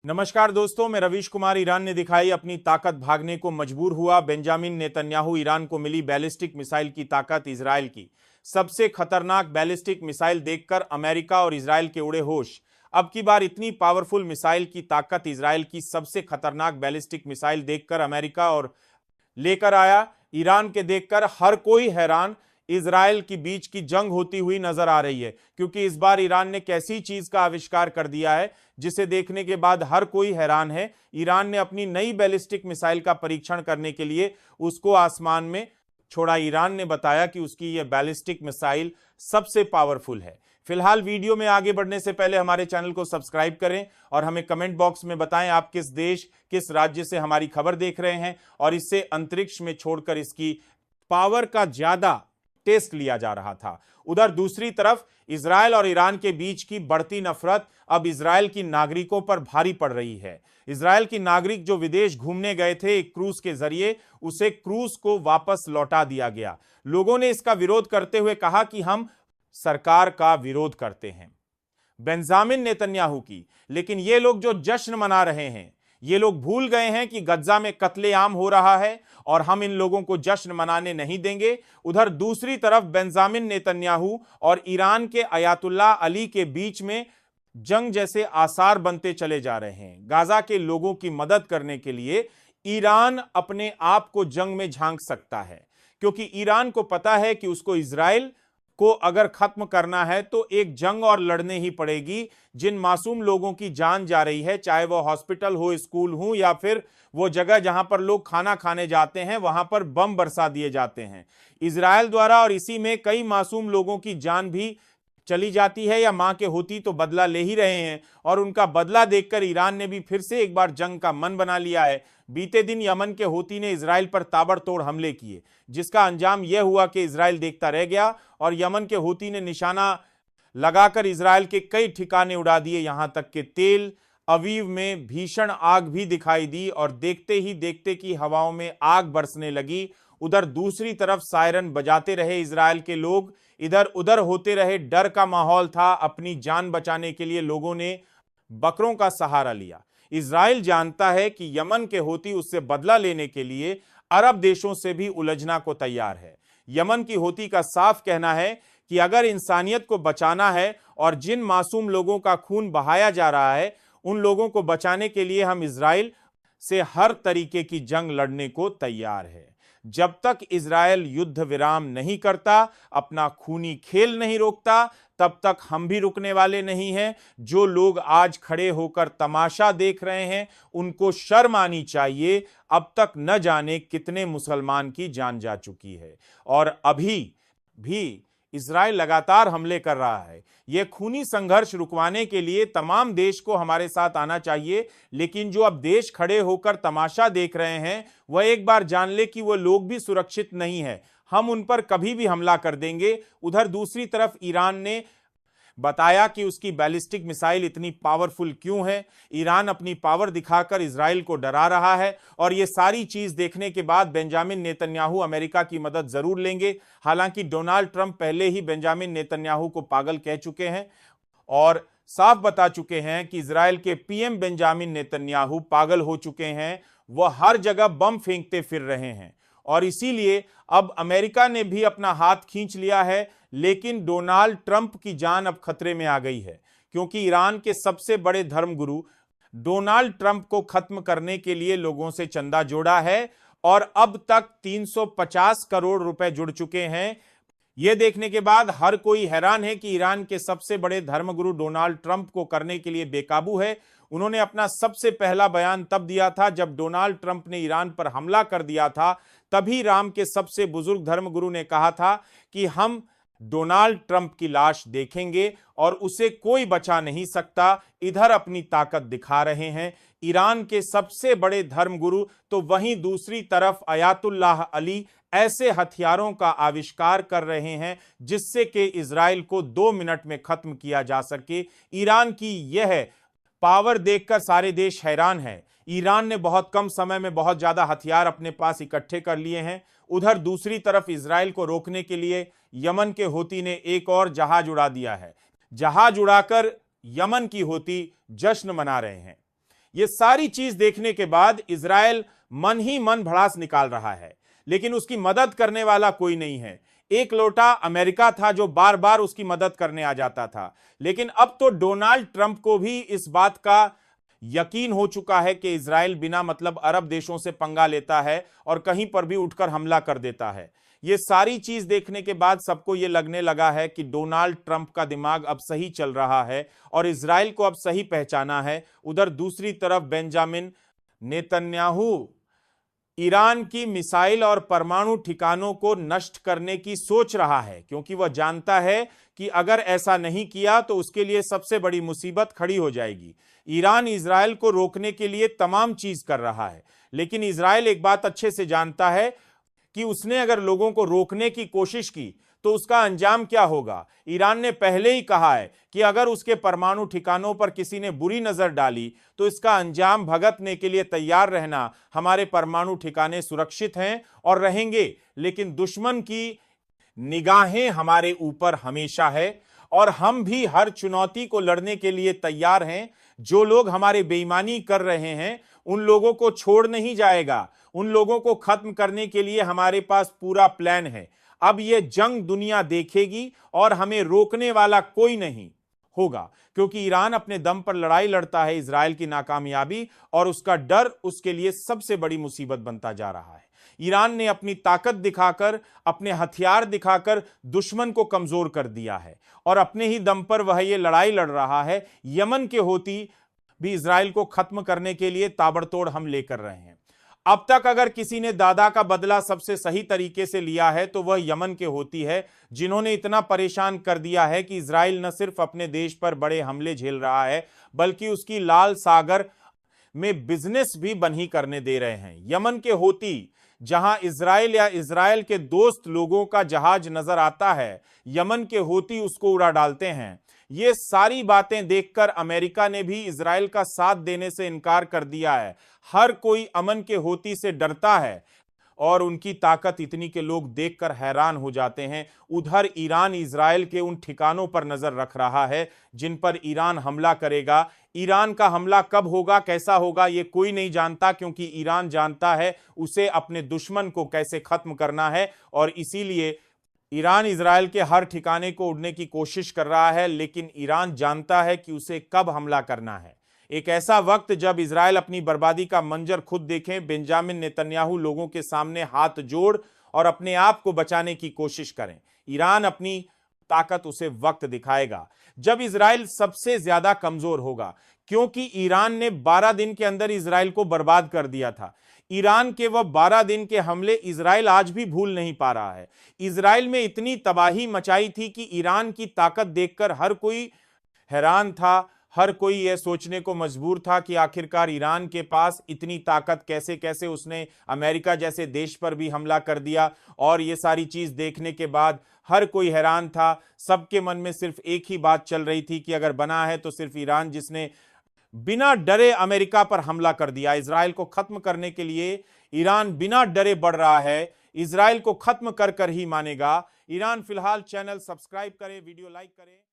नमस्कार दोस्तों, मैं रवीश कुमार। ईरान ने दिखाई अपनी ताकत, भागने को मजबूर हुआ। Benjamin Netanyahu. ईरान को मिली बैलिस्टिक मिसाइल की ताकत। इजराइल की सबसे खतरनाक बैलिस्टिक मिसाइल देखकर अमेरिका और इजराइल के उड़े होश। अब की बार इतनी पावरफुल मिसाइल की ताकत, इजराइल की सबसे खतरनाक बैलिस्टिक मिसाइल देखकर अमेरिका और लेकर आया। ईरान के देखकर हर कोई हैरान। इजराइल की बीच की जंग होती हुई नजर आ रही है, क्योंकि इस बार ईरान ने कैसी चीज का आविष्कार कर दिया है जिसे देखने के बाद हर कोई हैरान है। ईरान ने अपनी नई बैलिस्टिक मिसाइल का परीक्षण करने के लिए उसको आसमान में छोड़ा। ईरान ने बताया कि उसकी यह बैलिस्टिक मिसाइल सबसे पावरफुल है। फिलहाल वीडियो में आगे बढ़ने से पहले हमारे चैनल को सब्सक्राइब करें और हमें कमेंट बॉक्स में बताएं आप किस देश, किस राज्य से हमारी खबर देख रहे हैं और इससे अंतरिक्ष में छोड़कर इसकी पावर का ज्यादा टेस्ट लिया जा रहा था। उधर दूसरी तरफ इजराइल और ईरान के बीच की बढ़ती नफरत अब इजराइल की नागरिकों पर भारी पड़ रही है। इजराइल की नागरिक जो विदेश घूमने गए थे एक क्रूज के जरिए, उसे क्रूज को वापस लौटा दिया गया। लोगों ने इसका विरोध करते हुए कहा कि हम सरकार का विरोध करते हैं, बेंजामिन नेतन्याहू की। लेकिन ये लोग जो जश्न मना रहे हैं, ये लोग भूल गए हैं कि गज्जा में कत्लेआम हो रहा है और हम इन लोगों को जश्न मनाने नहीं देंगे। उधर दूसरी तरफ बेंजामिन नेतन्याहू और ईरान के अयातुल्लाह अली के बीच में जंग जैसे आसार बनते चले जा रहे हैं। गाजा के लोगों की मदद करने के लिए ईरान अपने आप को जंग में झांक सकता है, क्योंकि ईरान को पता है कि उसको इजराइल को अगर खत्म करना है तो एक जंग और लड़ने ही पड़ेगी। जिन मासूम लोगों की जान जा रही है, चाहे वो हॉस्पिटल हो, स्कूल हो या फिर वो जगह जहां पर लोग खाना खाने जाते हैं, वहां पर बम बरसा दिए जाते हैं इजराइल द्वारा, और इसी में कई मासूम लोगों की जान भी चली जाती है या मां के होती तो बदला ले ही रहे हैं। और उनका बदला देखकर ईरान ने भी फिर से एक बार जंग का मन बना लिया है। बीते दिन यमन के होती ने इजराइल पर ताबड़तोड़ हमले किए, जिसका अंजाम यह हुआ कि इजराइल देखता रह गया और यमन के होती ने निशाना लगाकर इजराइल के कई ठिकाने उड़ा दिए। यहां तक कि तेल अवीव में भीषण आग भी दिखाई दी और देखते ही देखते कि हवाओं में आग बरसने लगी। उधर दूसरी तरफ सायरन बजाते रहे इजराइल के लोग, इधर उधर होते रहे, डर का माहौल था। अपनी जान बचाने के लिए लोगों ने बकरों का सहारा लिया। इजराइल जानता है कि यमन के होती उससे बदला लेने के लिए अरब देशों से भी उलझना को तैयार है। यमन की होती का साफ कहना है कि अगर इंसानियत को बचाना है और जिन मासूम लोगों का खून बहाया जा रहा है उन लोगों को बचाने के लिए हम इजराइल से हर तरीके की जंग लड़ने को तैयार है। जब तक इजराइल युद्ध विराम नहीं करता, अपना खूनी खेल नहीं रोकता, तब तक हम भी रुकने वाले नहीं हैं। जो लोग आज खड़े होकर तमाशा देख रहे हैं उनको शर्म आनी चाहिए। अब तक न जाने कितने मुसलमान की जान जा चुकी है और अभी भी इजराइल लगातार हमले कर रहा है। यह खूनी संघर्ष रुकवाने के लिए तमाम देश को हमारे साथ आना चाहिए, लेकिन जो अब देश खड़े होकर तमाशा देख रहे हैं वह एक बार जान ले कि वह लोग भी सुरक्षित नहीं है। हम उन पर कभी भी हमला कर देंगे। उधर दूसरी तरफ ईरान ने बताया कि उसकी बैलिस्टिक मिसाइल इतनी पावरफुल क्यों है। ईरान अपनी पावर दिखाकर इजराइल को डरा रहा है और ये सारी चीज देखने के बाद बेंजामिन नेतन्याहू अमेरिका की मदद जरूर लेंगे। हालांकि डोनाल्ड ट्रंप पहले ही बेंजामिन नेतन्याहू को पागल कह चुके हैं और साफ बता चुके हैं कि इजराइल के पीएम बेंजामिन नेतन्याहू पागल हो चुके हैं। वह हर जगह बम फेंकते फिर रहे हैं और इसीलिए अब अमेरिका ने भी अपना हाथ खींच लिया है। लेकिन डोनाल्ड ट्रंप की जान अब खतरे में आ गई है, क्योंकि ईरान के सबसे बड़े धर्मगुरु डोनाल्ड ट्रंप को खत्म करने के लिए लोगों से चंदा जोड़ा है और अब तक 350 करोड़ रुपए जुड़ चुके हैं। यह देखने के बाद हर कोई हैरान है कि ईरान के सबसे बड़े धर्मगुरु डोनाल्ड ट्रंप को करने के लिए बेकाबू है। उन्होंने अपना सबसे पहला बयान तब दिया था जब डोनाल्ड ट्रंप ने ईरान पर हमला कर दिया था। तभी राम के सबसे बुजुर्ग धर्मगुरु ने कहा था कि हम डोनाल्ड ट्रंप की लाश देखेंगे और उसे कोई बचा नहीं सकता। इधर अपनी ताकत दिखा रहे हैं ईरान के सबसे बड़े धर्मगुरु, तो वहीं दूसरी तरफ अयातुल्लाह अली ऐसे हथियारों का आविष्कार कर रहे हैं जिससे कि इजराइल को 2 मिनट में खत्म किया जा सके। ईरान की यह पावर देखकर सारे देश हैरान है। ईरान ने बहुत कम समय में बहुत ज्यादा हथियार अपने पास इकट्ठे कर लिए हैं। उधर दूसरी तरफ इजराइल को रोकने के लिए यमन के होती ने एक और जहाज उड़ा दिया है। जहाज उड़ाकर यमन की होती जश्न मना रहे हैं। ये सारी चीज देखने के बाद इजराइल मन ही मन भड़ास निकाल रहा है, लेकिन उसकी मदद करने वाला कोई नहीं है। एक लोटा अमेरिका था जो बार बार उसकी मदद करने आ जाता था, लेकिन अब तो डोनाल्ड ट्रंप को भी इस बात का यकीन हो चुका है कि इजराइल बिना मतलब अरब देशों से पंगा लेता है और कहीं पर भी उठकर हमला कर देता है। ये सारी चीज देखने के बाद सबको ये लगने लगा है कि डोनाल्ड ट्रंप का दिमाग अब सही चल रहा है और इजराइल को अब सही पहचाना है। उधर दूसरी तरफ बेंजामिन नेतन्याहू ईरान की मिसाइल और परमाणु ठिकानों को नष्ट करने की सोच रहा है, क्योंकि वह जानता है कि अगर ऐसा नहीं किया तो उसके लिए सबसे बड़ी मुसीबत खड़ी हो जाएगी। ईरान इजराइल को रोकने के लिए तमाम चीज कर रहा है, लेकिन इजराइल एक बात अच्छे से जानता है कि उसने अगर लोगों को रोकने की कोशिश की तो उसका अंजाम क्या होगा। ईरान ने पहले ही कहा है कि अगर उसके परमाणु ठिकानों पर किसी ने बुरी नजर डाली तो इसका अंजाम भुगतने के लिए तैयार रहना। हमारे परमाणु ठिकाने सुरक्षित हैं और रहेंगे, लेकिन दुश्मन की निगाहें हमारे ऊपर हमेशा है और हम भी हर चुनौती को लड़ने के लिए तैयार हैं। जो लोग हमारे बेईमानी कर रहे हैं उन लोगों को छोड़ नहीं जाएगा, उन लोगों को खत्म करने के लिए हमारे पास पूरा प्लान है। अब यह जंग दुनिया देखेगी और हमें रोकने वाला कोई नहीं होगा, क्योंकि ईरान अपने दम पर लड़ाई लड़ता है। इजराइल की नाकामयाबी और उसका डर उसके लिए सबसे बड़ी मुसीबत बनता जा रहा है। ईरान ने अपनी ताकत दिखाकर, अपने हथियार दिखाकर दुश्मन को कमजोर कर दिया है और अपने ही दम पर वह ये लड़ाई लड़ रहा है। यमन के हूती भी इजराइल को खत्म करने के लिए ताबड़तोड़ हमले कर रहे हैं। अब तक अगर किसी ने दादा का बदला सबसे सही तरीके से लिया है तो वह यमन के हूती है, जिन्होंने इतना परेशान कर दिया है कि इजराइल न सिर्फ अपने देश पर बड़े हमले झेल रहा है, बल्कि उसकी लाल सागर में बिजनेस भी बंद करने दे रहे हैं। यमन के हूती जहां इजराइल या इजराइल के दोस्त लोगों का जहाज नजर आता है, यमन के हूती उसको उड़ा डालते हैं। ये सारी बातें देखकर अमेरिका ने भी इजराइल का साथ देने से इनकार कर दिया है। हर कोई अमन के हूती से डरता है और उनकी ताकत इतनी के लोग देखकर हैरान हो जाते हैं। उधर ईरान इजराइल के उन ठिकानों पर नजर रख रहा है जिन पर ईरान हमला करेगा। ईरान का हमला कब होगा, कैसा होगा, ये कोई नहीं जानता, क्योंकि ईरान जानता है उसे अपने दुश्मन को कैसे खत्म करना है और इसीलिए ईरान इजराइल के हर ठिकाने को उड़ने की कोशिश कर रहा है। लेकिन ईरान जानता है कि उसे कब हमला करना है। एक ऐसा वक्त जब इजराइल अपनी बर्बादी का मंजर खुद देखें, बेंजामिन नेतन्याहू लोगों के सामने हाथ जोड़ और अपने आप को बचाने की कोशिश करें। ईरान अपनी ताकत उसे वक्त दिखाएगा जब इजराइल सबसे ज्यादा कमजोर होगा, क्योंकि ईरान ने 12 दिन के अंदर इजराइल को बर्बाद कर दिया था। ईरान के वह 12 दिन के हमले इजराइल आज भी भूल नहीं पा रहा है। इजराइल में इतनी तबाही मचाई थी कि ईरान की ताकत देखकर हर कोई हैरान था, हर कोई यह सोचने को मजबूर था कि आखिरकार ईरान के पास इतनी ताकत कैसे कैसे उसने अमेरिका जैसे देश पर भी हमला कर दिया। और ये सारी चीज देखने के बाद हर कोई हैरान था। सबके मन में सिर्फ एक ही बात चल रही थी कि अगर बना है तो सिर्फ ईरान, जिसने बिना डरे अमेरिका पर हमला कर दिया। इजराइल को खत्म करने के लिए ईरान बिना डरे बढ़ रहा है, इजराइल को खत्म कर कर ही मानेगा। ईरान फिलहाल चैनल सब्सक्राइब करें, वीडियो लाइक करें।